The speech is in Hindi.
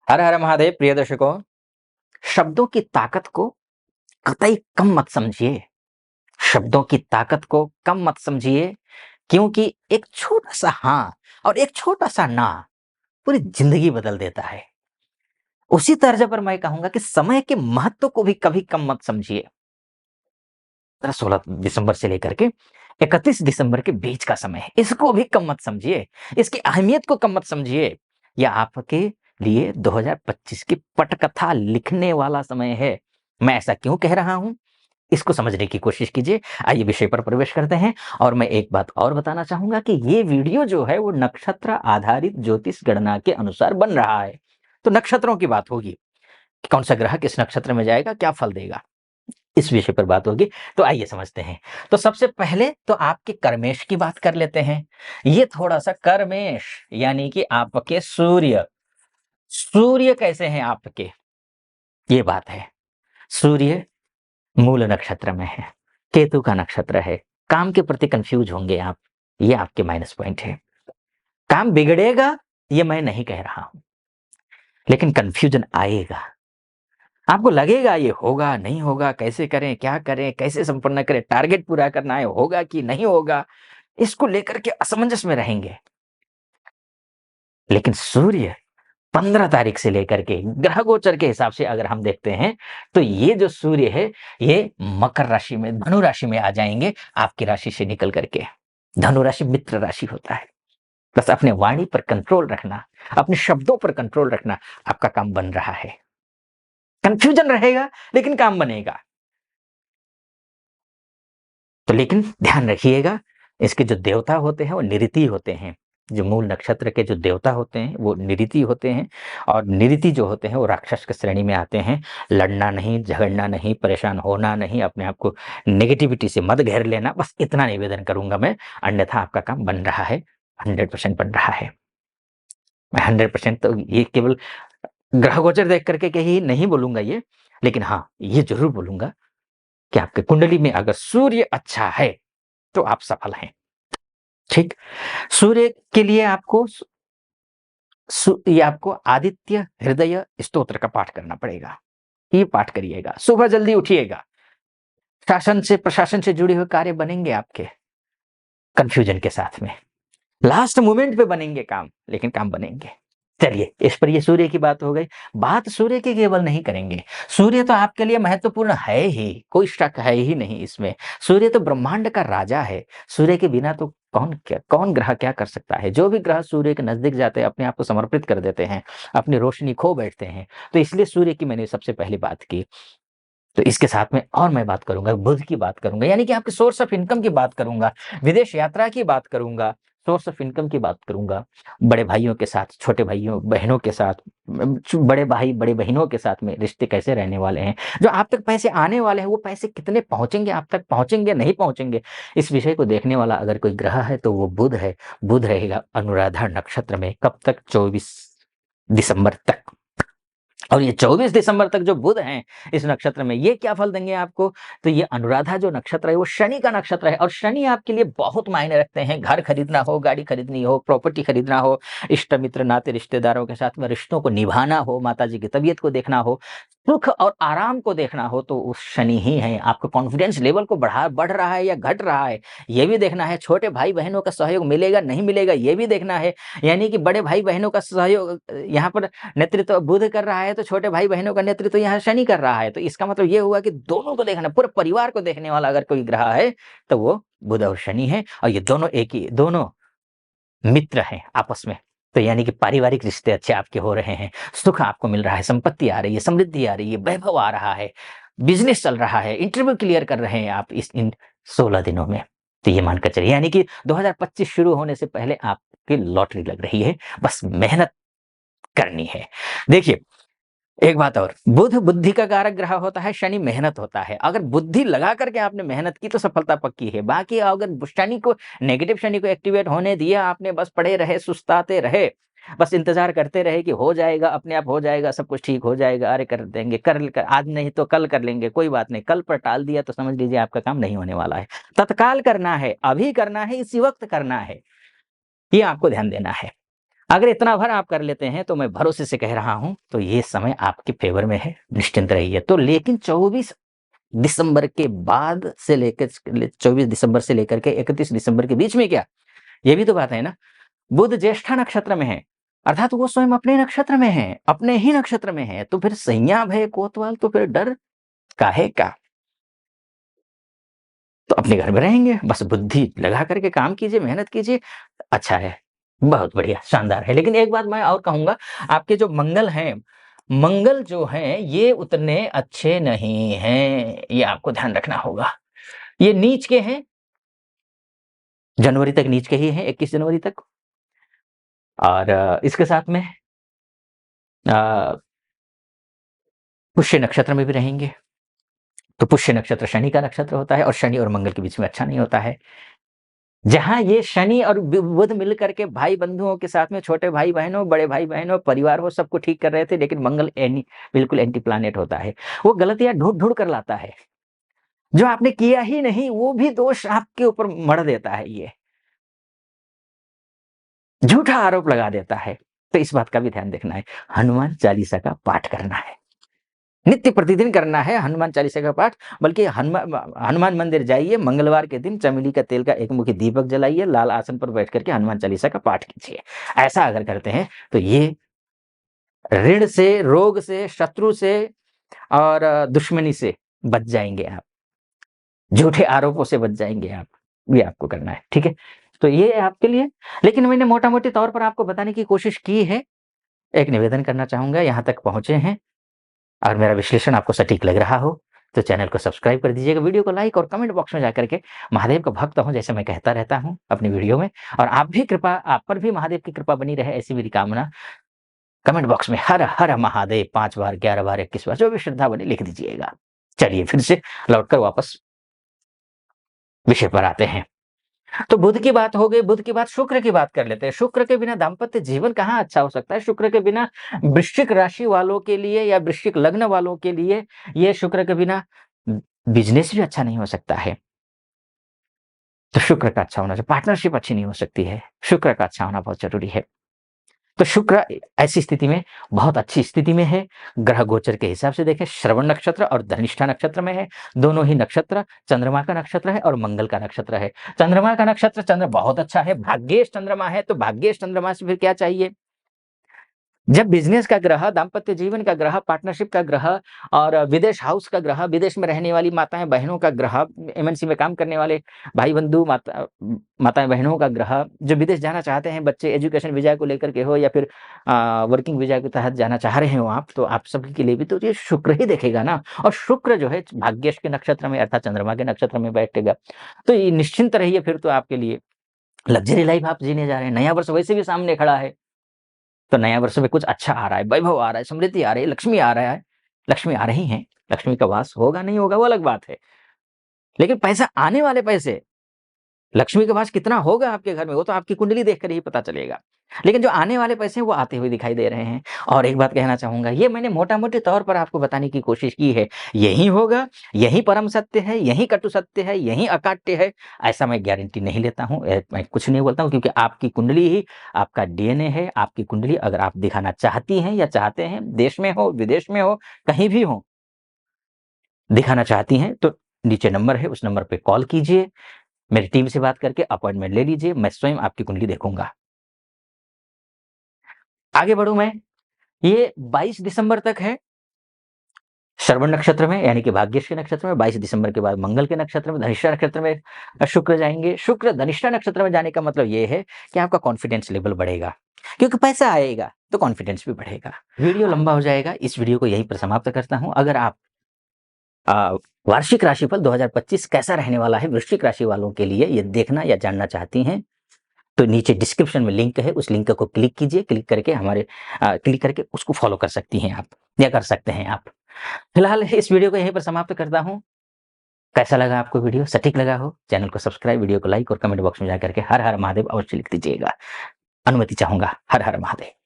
हर हर महादेव प्रिय दर्शकों। शब्दों की ताकत को कतई कम मत समझिए। शब्दों की ताकत को कम मत समझिए, क्योंकि एक छोटा सा हाँ और एक छोटा सा ना पूरी जिंदगी बदल देता है। उसी तर्ज पर मैं कहूंगा कि समय के महत्व को भी कभी कम मत समझिए। 16 दिसंबर से लेकर के 31 दिसंबर के बीच का समय है, इसको भी कम मत समझिए, इसकी अहमियत को कम मत समझिए। यह आपके लिए 2025 की पटकथा लिखने वाला समय है। मैं ऐसा क्यों कह रहा हूं, इसको समझने की कोशिश कीजिए। आइए विषय पर प्रवेश करते हैं। और मैं एक बात और बताना चाहूंगा कि ये वीडियो जो है वो नक्षत्र आधारित ज्योतिष गणना के अनुसार बन रहा है। तो नक्षत्रों की बात होगी कि कौन सा ग्रह किस नक्षत्र में जाएगा, क्या फल देगा, इस विषय पर बात होगी। तो आइए समझते हैं। तो सबसे पहले तो आपके कर्मेश की बात कर लेते हैं। ये थोड़ा सा कर्मेश यानी कि आपके सूर्य, सूर्य कैसे हैं आपके, ये बात है। सूर्य मूल नक्षत्र में है, केतु का नक्षत्र है। काम के प्रति कंफ्यूज होंगे आप, ये आपके माइनस पॉइंट है। काम बिगड़ेगा ये मैं नहीं कह रहा हूं, लेकिन कंफ्यूजन आएगा। आपको लगेगा ये होगा नहीं होगा, कैसे करें क्या करें, कैसे संपन्न करें, टारगेट पूरा करना है, होगा कि नहीं होगा, इसको लेकर के असमंजस में रहेंगे। लेकिन सूर्य 15 तारीख से लेकर के ग्रह गोचर के हिसाब से अगर हम देखते हैं तो ये जो सूर्य है ये मकर राशि में, धनु राशि में आ जाएंगे, आपकी राशि से निकल करके। धनु राशि मित्र राशि होता है। बस अपने वाणी पर कंट्रोल रखना, अपने शब्दों पर कंट्रोल रखना, आपका काम बन रहा है। कंफ्यूजन रहेगा लेकिन काम बनेगा। तो लेकिन ध्यान रखिएगा, इसके जो देवता होते हैं वो निऋति होते हैं। जो मूल नक्षत्र के जो देवता होते हैं वो निऋति होते हैं, और निऋति जो होते हैं वो राक्षस की श्रेणी में आते हैं। लड़ना नहीं, झगड़ना नहीं, परेशान होना नहीं, अपने आप को नेगेटिविटी से मत घेर लेना, बस इतना निवेदन करूंगा मैं। अन्यथा आपका काम बन रहा है, 100% बन रहा है। मैं 100% तो ये केवल ग्रह गोचर देख करके कहीं नहीं बोलूंगा ये, लेकिन हाँ ये जरूर बोलूंगा कि आपके कुंडली में अगर सूर्य अच्छा है तो आप सफल हैं। ठीक। सूर्य के लिए आपको ये आपको आदित्य हृदय स्तोत्र का पाठ करना पड़ेगा। ये पाठ करिएगा, सुबह जल्दी उठिएगा। शासन से प्रशासन से जुड़े हुए कार्य बनेंगे आपके, कंफ्यूजन के साथ में लास्ट मोमेंट पे बनेंगे काम, लेकिन काम बनेंगे। चलिए, इस पर ये सूर्य की बात हो गई। बात सूर्य की केवल नहीं करेंगे, सूर्य तो आपके लिए महत्वपूर्ण है ही, कोई शक है ही नहीं इसमें। सूर्य तो ब्रह्मांड का राजा है। सूर्य के बिना तो कौन ग्रह क्या कर सकता है। जो भी ग्रह सूर्य के नजदीक जाते हैं अपने आप को समर्पित कर देते हैं, अपनी रोशनी खो बैठते हैं। तो इसलिए सूर्य की मैंने सबसे पहली बात की। तो इसके साथ में और मैं बात करूंगा, बुध की बात करूंगा, यानी कि आपके सोर्स ऑफ इनकम की बात करूंगा, विदेश यात्रा की बात करूंगा, सोर्स ऑफ इनकम की बात करूंगा, बड़े भाइयों के साथ, छोटे भाइयों बहनों के साथ, बड़े भाई बड़े बहनों के साथ में रिश्ते कैसे रहने वाले हैं, जो आप तक पैसे आने वाले हैं वो पैसे कितने पहुंचेंगे, आप तक पहुंचेंगे नहीं पहुंचेंगे, इस विषय को देखने वाला अगर कोई ग्रह है तो वो बुध है। बुध रहेगा अनुराधा नक्षत्र में कब तक, 24 दिसंबर तक। और ये 24 दिसंबर तक जो बुध हैं इस नक्षत्र में, ये क्या फल देंगे आपको। तो ये अनुराधा जो नक्षत्र है वो शनि का नक्षत्र है, और शनि आपके लिए बहुत मायने रखते हैं। घर खरीदना हो, गाड़ी खरीदनी हो, प्रॉपर्टी खरीदना हो, इष्ट मित्र नाते रिश्तेदारों के साथ में रिश्तों को निभाना हो, माता जी की तबीयत को देखना हो, सुख और आराम को देखना हो, तो उस शनि ही है। आपका कॉन्फिडेंस लेवल को बढ़ रहा है या घट रहा है, ये भी देखना है। छोटे भाई बहनों का सहयोग मिलेगा नहीं मिलेगा, ये भी देखना है। यानी कि बड़े भाई बहनों का सहयोग यहाँ पर नेतृत्व बुध कर रहा है, तो छोटे भाई बहनों का नेतृत्व यहाँ शनि कर रहा है। तो इसका मतलब ये हुआ कि दोनों को देखना, पूरे परिवार को देखने वाला अगर कोई ग्रह है तो वो बुध और शनि है। और ये दोनों एक ही, दोनों मित्र हैं आपस में। तो यानी कि पारिवारिक रिश्ते अच्छे आपके हो रहे हैं, सुख आपको मिल रहा है, संपत्ति आ रही है, समृद्धि आ रही है, वैभव आ रहा है, बिजनेस चल रहा है, इंटरव्यू क्लियर कर रहे हैं आप इन 16 दिनों में। तो ये मानकर चलिए, यानी कि 2025 शुरू होने से पहले आपकी लॉटरी लग रही है, बस मेहनत करनी है। देखिए, एक बात और, बुध बुद्धि का कारक ग्रह होता है, शनि मेहनत होता है। अगर बुद्धि लगा करके आपने मेहनत की तो सफलता पक्की है। बाकी अगर शनि को, नेगेटिव शनि को एक्टिवेट होने दिया आपने, बस पड़े रहे, सुस्ताते रहे, बस इंतजार करते रहे कि हो जाएगा, अपने आप हो जाएगा, सब कुछ ठीक हो जाएगा, अरे कर देंगे, आज नहीं तो कल कर लेंगे, कोई बात नहीं, कल पर टाल दिया तो समझ लीजिए आपका काम नहीं होने वाला है। तत्काल करना है, अभी करना है, इसी वक्त करना है, ये आपको ध्यान देना है। अगर इतना भर आप कर लेते हैं तो मैं भरोसे से कह रहा हूँ, तो ये समय आपके फ़ेवर में है, निश्चिंत रहिए। तो लेकिन 24 दिसंबर के बाद से लेकर 24 दिसंबर से लेकर के 31 दिसंबर के बीच में क्या? ये भी तो बात है ना। बुध ज्येष्ठा नक्षत्र में है, अर्थात वो स्वयं अपने नक्षत्र में है, अपने ही नक्षत्र में है, तो फिर सैया भय कोतवाल, तो फिर डर काहे का? तो अपने घर में रहेंगे, बस बुद्धि लगा करके काम कीजिए, मेहनत कीजिए, अच्छा है, बहुत बढ़िया, शानदार है। लेकिन एक बात मैं और कहूँगा, आपके जो मंगल हैं, मंगल जो हैं, ये उतने अच्छे नहीं हैं, ये आपको ध्यान रखना होगा। ये नीच के हैं, जनवरी तक नीच के ही हैं, 21 जनवरी तक। और इसके साथ में अ, पुष्य नक्षत्र में भी रहेंगे। तो पुष्य नक्षत्र शनि का नक्षत्र होता है और शनि और मंगल के बीच में अच्छा नहीं होता है। जहाँ ये शनि और बुध मिल करके भाई बंधुओं के साथ में छोटे भाई बहनों, बड़े भाई बहनों, परिवार हो सबको ठीक कर रहे थे, लेकिन मंगल बिल्कुल एंटी प्लैनेट होता है। वो गलतियाँ ढूँढ-ढूँढ कर लाता है। जो आपने किया ही नहीं, वो भी दोष आपके ऊपर मढ़ देता है ये। झूठा आरोप लगा देता है। तो इस बात का भी ध्यान रखना है। हनुमान चालीसा का पाठ करना है। नित्य प्रतिदिन करना है हनुमान चालीसा का पाठ, बल्कि हनुमान मंदिर जाइए, मंगलवार के दिन चमेली का तेल का एक मुखी दीपक जलाइए, लाल आसन पर बैठ करके हनुमान चालीसा का पाठ कीजिए। ऐसा अगर करते हैं तो ये ऋण से, रोग से, शत्रु से और दुश्मनी से बच जाएँगे आप। झूठे आरोपों से बच जाएँगे आप। ये आपको करना है, ठीक है? तो ये है आपके लिए, लेकिन मैंने मोटा-मोटी तौर पर आपको बताने की कोशिश की है। एक निवेदन करना चाहूँगा, यहाँ तक पहुँचे हैं और मेरा विश्लेषण आपको सटीक लग रहा हो, तो चैनल को सब्सक्राइब कर दीजिएगा, वीडियो को लाइक और कमेंट बॉक्स में जाकर के महादेव का भक्त हूँ, जैसे मैं कहता रहता हूँ अपनी वीडियो में, और आप पर भी महादेव की कृपा बनी रहे, ऐसी मेरी कामना। कमेंट बॉक्स में हर हर महादेव 5 बार, 11 बार, 21 बार, जो भी श्रद्धा बनी लिख दीजिएगा। चलिए फिर से लौटकर वापस विषय पर आते हैं। तो बुध की बात हो गई, बुध की बात शुक्र की बात कर लेते हैं। शुक्र के बिना दाम्पत्य जीवन कहाँ अच्छा हो सकता है? शुक्र के बिना वृश्चिक राशि वालों के लिए या वृश्चिक लग्न वालों के लिए ये शुक्र के बिना बिज़नेस भी अच्छा नहीं हो सकता है। तो शुक्र का अच्छा होना चाहिए, पार्टनरशिप अच्छी नहीं हो सकती है। शुक्र का अच्छा होना बहुत ज़रूरी है। तो शुक्र ऐसी स्थिति में बहुत अच्छी स्थिति में है। ग्रह गोचर के हिसाब से देखें, श्रवण नक्षत्र और धनिष्ठा नक्षत्र में है। दोनों ही नक्षत्र चंद्रमा का नक्षत्र है और मंगल का नक्षत्र है। चंद्रमा का नक्षत्र चंद्र बहुत अच्छा है, भाग्येश चंद्रमा है, तो भाग्येश चंद्रमा से फिर क्या चाहिए? जब बिज़नेस का ग्रह, दाम्पत्य जीवन का ग्रह, पार्टनरशिप का ग्रह और विदेश हाउस का ग्रह, विदेश में रहने वाली माताएँ-बहनों का ग्रह, एमएनसी में काम करने वाले भाई-बंधु, माताएँ-बहनों का ग्रह, जो विदेश जाना चाहते हैं, बच्चे एजुकेशन वीज़ा को लेकर के हो या फिर वर्किंग वीज़ा के तहत जाना चाह रहे हो आप, तो आप सभी के लिए भी तो ये शुक्र ही देखेगा ना। और शुक्र जो है भाग्येश के नक्षत्र में अर्थात चंद्रमा के नक्षत्र में बैठेगा। तो ये निश्चिंत रहिए, फिर तो आपके लिए लग्ज़री लाइफ़ आप जीने जा रहे हैं। नया वर्ष वैसे भी सामने खड़ा है। तो नया वर्ष में कुछ अच्छा आ रहा है, वैभव आ रहा है, समृद्धि आ रही है, लक्ष्मी आ रहा है, लक्ष्मी आ रही हैं, लक्ष्मी का वास होगा नहीं होगा वो अलग बात है। लेकिन पैसा आने वाले पैसे, लक्ष्मी का वास कितना होगा आपके घर में वो तो आपकी कुंडली देखकर ही पता चलेगा। लेकिन जो आने वाले पैसे हैं वो आते हुए दिखाई दे रहे हैं। और एक बात कहना चाहूँगा, ये मैंने मोटा-मोटे तौर पर आपको बताने की कोशिश की है। यही होगा, यही परम सत्य है, यही कटु सत्य है, यही अकाट्य है, ऐसा मैं गारंटी नहीं लेता हूँ। मैं कुछ नहीं बोलता हूँ, क्योंकि आपकी कुंडली ही आपका डीएनए है। आपकी कुंडली अगर आप दिखाना चाहती हैं या चाहते हैं, देश में हो, विदेश में हो, कहीं भी हो, दिखाना चाहती हैं, तो नीचे नंबर है, उस नंबर पे कॉल कीजिए। मेरी टीम से बात करके अपॉइंटमेंट ले लीजिए, मैं स्वयं आपकी कुंडली देखूँगा। आगे बढ़ूँ मैं, ये 22 दिसंबर तक है, श्रवण नक्षत्र में यानी कि भाग्येश के नक्षत्र में। 22 दिसंबर के बाद मंगल के नक्षत्र में, धनिष्ठा नक्षत्र में शुक्र जाएँगे। शुक्र धनिष्ठा नक्षत्र में जाने का मतलब ये है कि आपका कॉन्फिडेंस लेवल बढ़ेगा, क्योंकि पैसा आएगा, तो कॉन्फिडेंस भी बढ़ेगा। वीडियो लंबा हो जाएगा, इस वीडियो को यहीं पर समाप्त करता हूँ। अगर आप वार्षिक राशिफल 2025 कैसा रहने वाला है वृश्चिक राशि वालों के लिए, ये देखना या जानना चाहती हैं, तो नीचे डिस्क्रिप्शन में लिंक है, उस लिंक को क्लिक कीजिए। क्लिक करके उसको फॉलो कर सकती हैं आप या कर सकते हैं आप। फिलहाल इस वीडियो को यहीं पर समाप्त करता हूँ। कैसा लगा आपको वीडियो? सटीक लगा हो, चैनल को सब्सक्राइब, वीडियो को लाइक और कमेंट बॉक्स में जाकर के हर हर महादेव अवश्य लिख दीजिएगा। अनुमति चाहूँगा। हर हर महादेव।